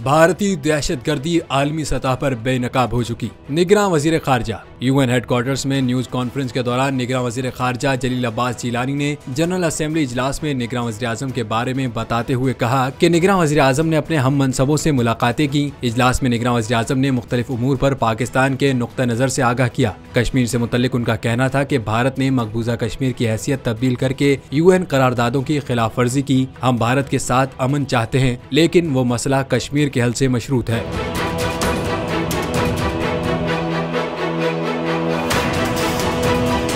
भारतीय दहशतगर्दी आलमी सतह पर बेनकाब हो चुकी। निगरान वजीर खारजा। यूएन हेडक्वार्टर्स में न्यूज कॉन्फ्रेंस के दौरान निगरान वजीर खारजा जलील अब्बास जिलानी ने जनरल असेंबली इजलास में निगरान वजीर आजम के बारे में बताते हुए कहा कि निगरान वजीर आजम ने अपने हम मनसबों से मुलाकातें की। इजलास में निगरान वजीर आजम ने मुख्तलिफ उमूर पर पाकिस्तान के नुक्ता नजर से आगाह किया। कश्मीर से मुतल्लिक उनका कहना था कि भारत ने मकबूजा कश्मीर की हैसियत तब्दील करके यूएन करारदादों की खिलाफ वर्जी की। हम भारत के साथ अमन चाहते हैं, लेकिन वो मसला कश्मीर के हल से मशरूत है।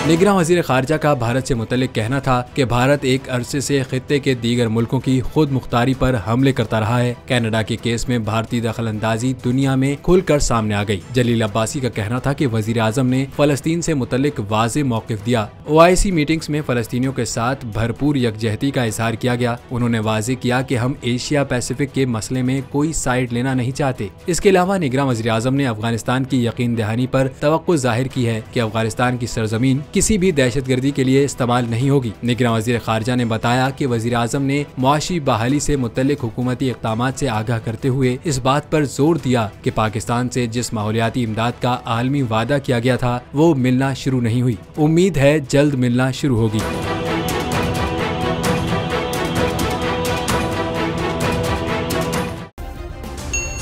निगरान वजीर खारजा का भारत से मुतल्लिक कहना था कि भारत एक अरसे से खित्ते के दीगर मुल्कों की खुद मुख्तारी पर हमले करता रहा है। कनाडा के केस में भारतीय दखल अंदाजी दुनिया में खुलकर सामने आ गई। जलील अब्बासी का कहना था कि वजीर आजम ने फलस्तीन से मुतल्लिक वाज़ेह मौक़िफ़ दिया। OIC मीटिंग्स में फलस्तीनियों के साथ भरपूर यकजहती का इजहार किया गया। उन्होंने वाज़ेह किया कि हम एशिया पैसिफिक के मसले में कोई साइड लेना नहीं चाहते। इसके अलावा निगरान वजीर आजम ने अफगानिस्तान की यकीन दहानी पर तवक्को जाहिर की है कि अफगानिस्तान की सरजमीन किसी भी दहशतगर्दी के लिए इस्तेमाल नहीं होगी। निगरान वजीर खारजा ने बताया कि वजीर आजम ने मुआशी बहाली से मुतल्लिक हुकूमती इक़दामात से आगाह करते हुए इस बात पर जोर दिया कि पाकिस्तान से जिस माहौलियाती इमदाद का आलमी वादा किया गया था वो मिलना शुरू नहीं हुई। उम्मीद है जल्द मिलना शुरू होगी।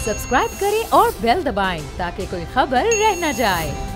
सब्सक्राइब करें और बेल दबाएं ताकि कोई खबर रह न जाए।